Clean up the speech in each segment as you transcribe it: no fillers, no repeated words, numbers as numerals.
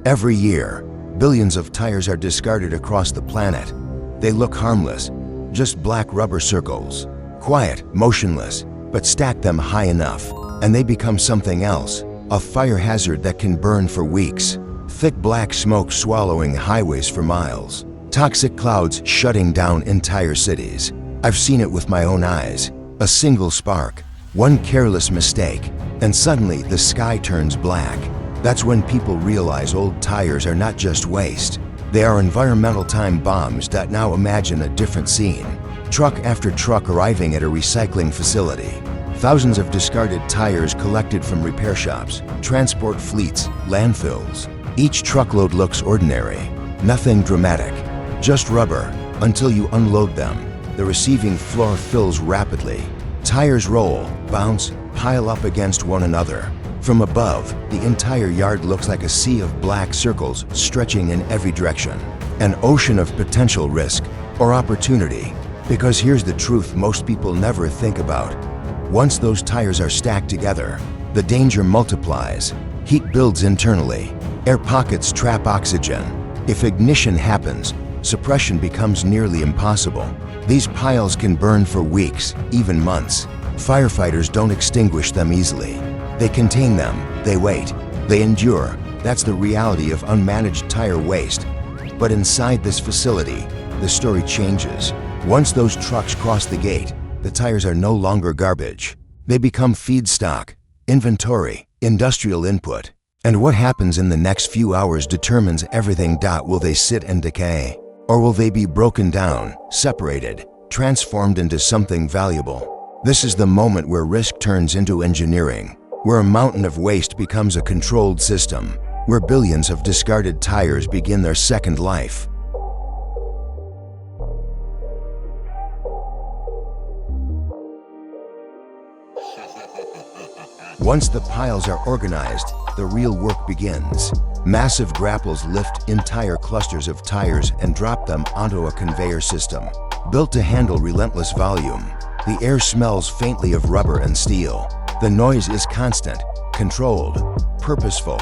Every year, billions of tires are discarded across the planet. They look harmless, just black rubber circles. Quiet, motionless, but stack them high enough, and they become something else. A fire hazard that can burn for weeks. Thick black smoke swallowing highways for miles. Toxic clouds shutting down entire cities. I've seen it with my own eyes. A single spark, one careless mistake, and suddenly the sky turns black. That's when people realize old tires are not just waste. They are environmental time bombs that now imagine a different scene. Truck after truck arriving at a recycling facility. Thousands of discarded tires collected from repair shops, transport fleets, landfills. Each truckload looks ordinary, nothing dramatic, just rubber, until you unload them. The receiving floor fills rapidly. Tires roll, bounce, pile up against one another. From above, the entire yard looks like a sea of black circles stretching in every direction. An ocean of potential risk or opportunity. Because here's the truth most people never think about. Once those tires are stacked together, the danger multiplies. Heat builds internally. Air pockets trap oxygen. If ignition happens, suppression becomes nearly impossible. These piles can burn for weeks, even months. Firefighters don't extinguish them easily. They contain them, they wait, they endure. That's the reality of unmanaged tire waste. But inside this facility, the story changes. Once those trucks cross the gate, the tires are no longer garbage. They become feedstock, inventory, industrial input. And what happens in the next few hours determines everything. Will they sit and decay? Or will they be broken down, separated, transformed into something valuable? This is the moment where risk turns into engineering, where a mountain of waste becomes a controlled system, where billions of discarded tires begin their second life. Once the piles are organized, the real work begins. Massive grapples lift entire clusters of tires and drop them onto a conveyor system. Built to handle relentless volume, the air smells faintly of rubber and steel. The noise is constant, controlled, purposeful.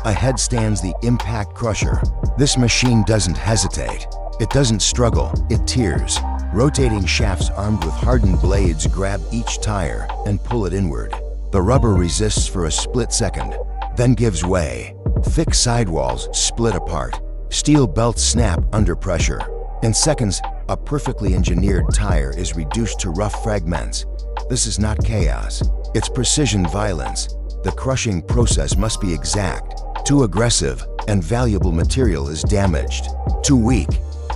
Ahead stands the impact crusher. This machine doesn't hesitate. It doesn't struggle, it tears. Rotating shafts armed with hardened blades grab each tire and pull it inward. The rubber resists for a split second, then gives way. Thick sidewalls split apart. Steel belts snap under pressure. In seconds, a perfectly engineered tire is reduced to rough fragments. This is not chaos. It's precision violence. The crushing process must be exact. Too aggressive, and valuable material is damaged. Too weak,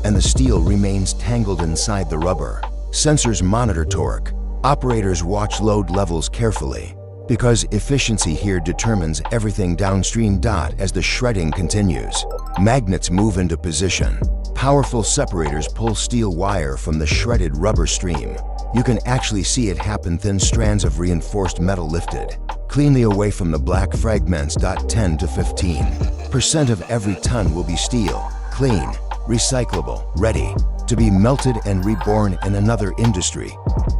and the steel remains tangled inside the rubber. Sensors monitor torque. Operators watch load levels carefully, because efficiency here determines everything downstream. As the shredding continues, magnets move into position. Powerful separators pull steel wire from the shredded rubber stream. You can actually see it happen. Thin strands of reinforced metal lifted cleanly away from the black fragments. 10 to 15% of every ton will be steel, clean, recyclable, ready to be melted and reborn in another industry.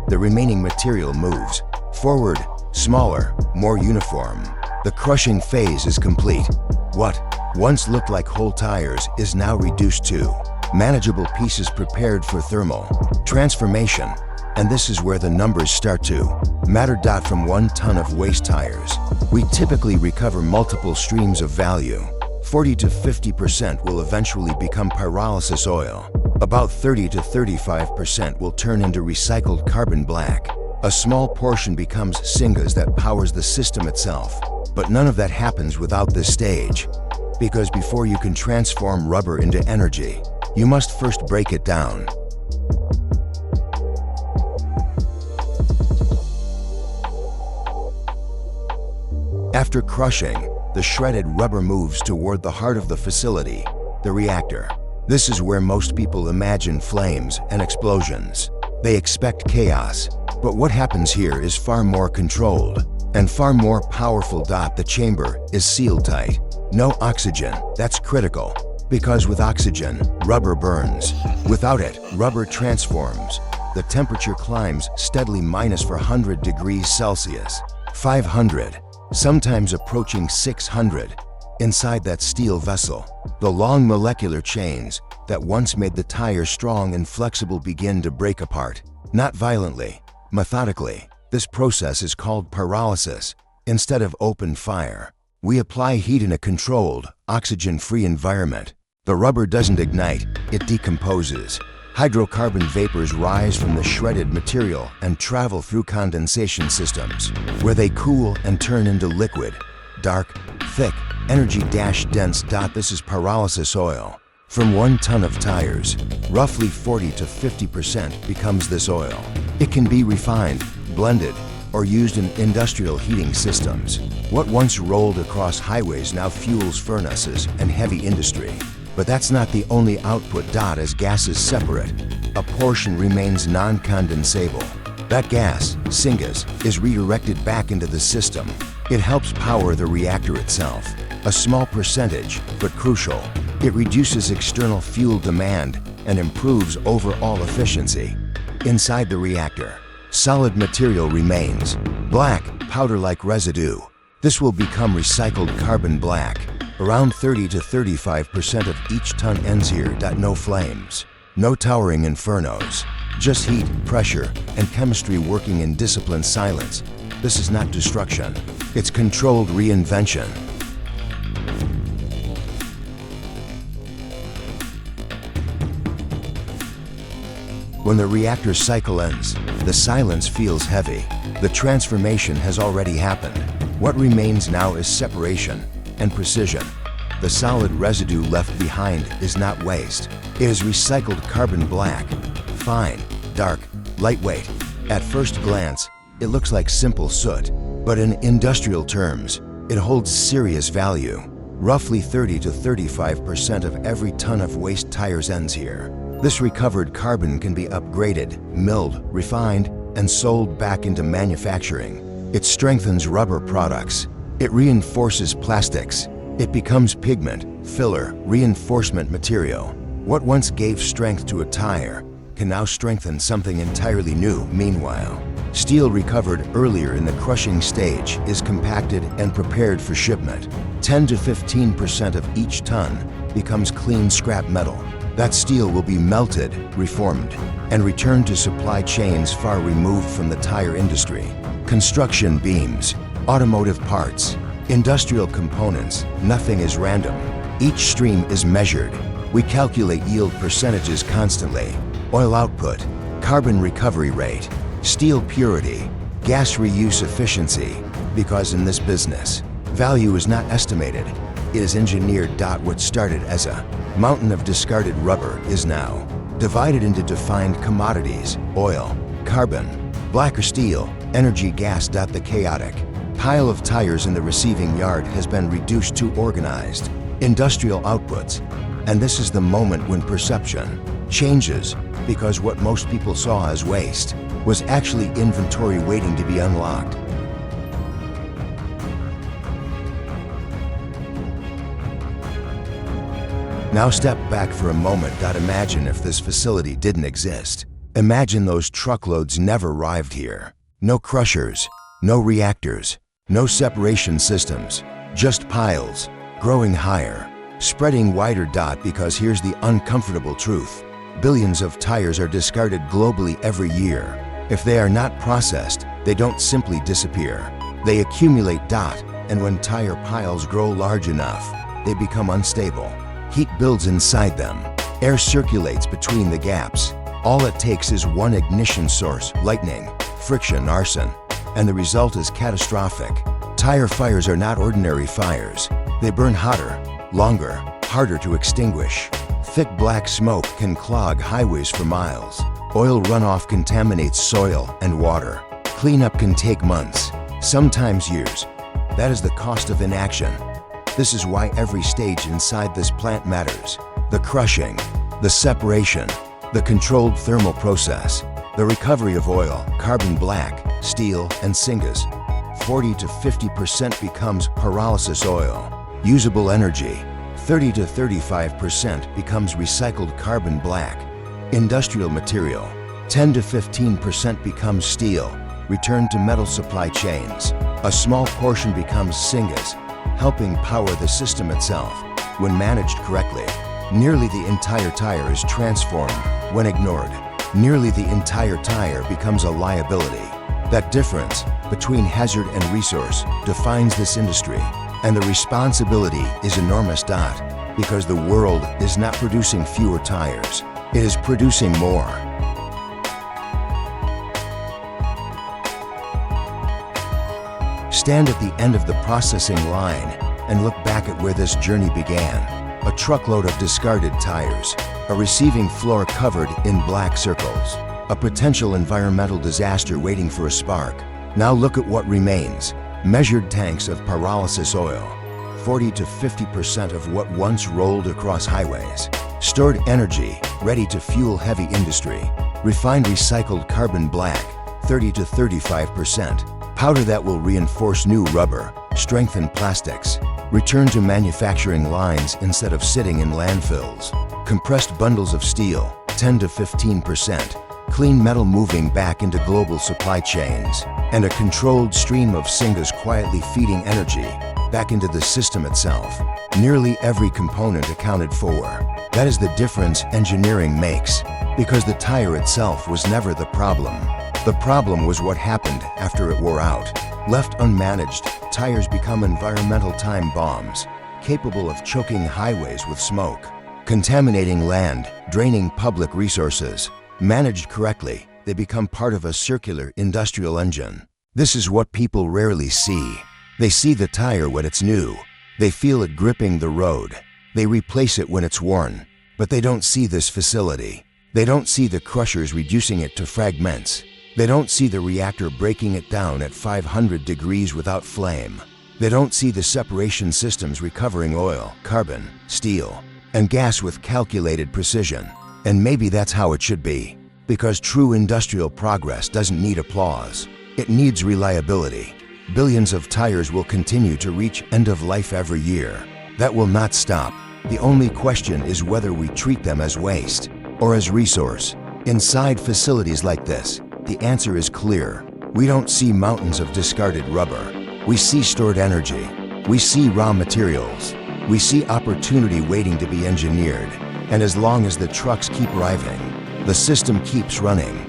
The remaining material moves forward, smaller, more uniform. The crushing phase is complete. What once looked like whole tires is now reduced to manageable pieces prepared for thermal transformation. And this is where the numbers start to matter. From 1 ton of waste tires, we typically recover multiple streams of value. 40 to 50% will eventually become pyrolysis oil. About 30 to 35% will turn into recycled carbon black. A small portion becomes syngas that powers the system itself. But none of that happens without this stage. Because before you can transform rubber into energy, you must first break it down. After crushing, the shredded rubber moves toward the heart of the facility, the reactor. This is where most people imagine flames and explosions. They expect chaos, but what happens here is far more controlled and far more powerful. The chamber is sealed tight. No oxygen, that's critical, because with oxygen, rubber burns. Without it, rubber transforms. The temperature climbs steadily -400 degrees Celsius, 500, sometimes approaching 600. Inside that steel vessel, the long molecular chains that once made the tire strong and flexible begin to break apart. Not violently, methodically. This process is called pyrolysis. Instead of open fire, we apply heat in a controlled, oxygen-free environment. The rubber doesn't ignite, it decomposes. Hydrocarbon vapors rise from the shredded material and travel through condensation systems, where they cool and turn into liquid, dark, thick, energy-dense. This is pyrolysis oil. From 1 ton of tires, roughly 40 to 50% becomes this oil. It can be refined, blended, or used in industrial heating systems. What once rolled across highways now fuels furnaces and heavy industry. But that's not the only output. As gas is separate, a portion remains non-condensable. That gas, syngas, is redirected back into the system. It helps power the reactor itself. A small percentage, but crucial. It reduces external fuel demand and improves overall efficiency. Inside the reactor, solid material remains, black, powder-like residue. This will become recycled carbon black. Around 30 to 35% of each ton ends here. No flames, no towering infernos, just heat, pressure, and chemistry working in disciplined silence. This is not destruction, it's controlled reinvention. When the reactor cycle ends, the silence feels heavy. The transformation has already happened. What remains now is separation and precision. The solid residue left behind is not waste. It is recycled carbon black, fine, dark, lightweight. At first glance, it looks like simple soot, but in industrial terms, it holds serious value. Roughly 30 to 35% of every ton of waste tires ends here. This recovered carbon can be upgraded, milled, refined, and sold back into manufacturing. It strengthens rubber products. It reinforces plastics. It becomes pigment, filler, reinforcement material. What once gave strength to a tire can now strengthen something entirely new. Meanwhile, steel recovered earlier in the crushing stage is compacted and prepared for shipment. 10 to 15% of each ton becomes clean scrap metal. That steel will be melted, reformed, and returned to supply chains far removed from the tire industry. Construction beams, automotive parts, industrial components, nothing is random. Each stream is measured. We calculate yield percentages constantly. Oil output, carbon recovery rate, steel purity, gas reuse efficiency. Because in this business, value is not estimated, it is engineered. What started as a mountain of discarded rubber is now divided into defined commodities: oil, carbon, black or steel, energy, gas. The chaotic pile of tires in the receiving yard has been reduced to organized industrial outputs. And this is the moment when perception changes, because what most people saw as waste was actually inventory waiting to be unlocked. Now step back for a moment. Imagine if this facility didn't exist. Imagine those truckloads never arrived here. No crushers, no reactors, no separation systems, just piles, growing higher, spreading wider. Because here's the uncomfortable truth. Billions of tires are discarded globally every year. If they are not processed, they don't simply disappear. They accumulate. And when tire piles grow large enough, they become unstable. Heat builds inside them. Air circulates between the gaps. All it takes is one ignition source, lightning, friction, arson, and the result is catastrophic. Tire fires are not ordinary fires. They burn hotter, longer, harder to extinguish. Thick black smoke can clog highways for miles. Oil runoff contaminates soil and water. Cleanup can take months, sometimes years. That is the cost of inaction. This is why every stage inside this plant matters. The crushing, the separation, the controlled thermal process, the recovery of oil, carbon black, steel, and syngas. 40 to 50% becomes pyrolysis oil. Usable energy, 30 to 35% becomes recycled carbon black. Industrial material, 10 to 15% becomes steel, returned to metal supply chains. A small portion becomes syngas, helping power the system itself. When managed correctly, nearly the entire tire is transformed. When ignored, nearly the entire tire becomes a liability. That difference between hazard and resource defines this industry, and the responsibility is enormous. Because the world is not producing fewer tires, it is producing more. Stand at the end of the processing line and look back at where this journey began. A truckload of discarded tires, a receiving floor covered in black circles, a potential environmental disaster waiting for a spark. Now look at what remains. Measured tanks of pyrolysis oil, 40 to 50% of what once rolled across highways. Stored energy, ready to fuel heavy industry. Refined recycled carbon black, 30 to 35%. Powder that will reinforce new rubber, strengthen plastics. Return to manufacturing lines instead of sitting in landfills. Compressed bundles of steel, 10 to 15%. Clean metal moving back into global supply chains. And a controlled stream of syngas quietly feeding energy back into the system itself. Nearly every component accounted for. That is the difference engineering makes, because the tire itself was never the problem. The problem was what happened after it wore out. Left unmanaged, tires become environmental time bombs, capable of choking highways with smoke, contaminating land, draining public resources. Managed correctly, they become part of a circular industrial engine. This is what people rarely see. They see the tire when it's new. They feel it gripping the road. They replace it when it's worn. But they don't see this facility. They don't see the crushers reducing it to fragments. They don't see the reactor breaking it down at 500 degrees without flame. They don't see the separation systems recovering oil, carbon, steel, and gas with calculated precision. And maybe that's how it should be. Because true industrial progress doesn't need applause. It needs reliability. Billions of tires will continue to reach end of life every year. That will not stop. The only question is whether we treat them as waste or as resource. Inside facilities like this, the answer is clear. We don't see mountains of discarded rubber. We see stored energy. We see raw materials. We see opportunity waiting to be engineered. And as long as the trucks keep arriving, the system keeps running.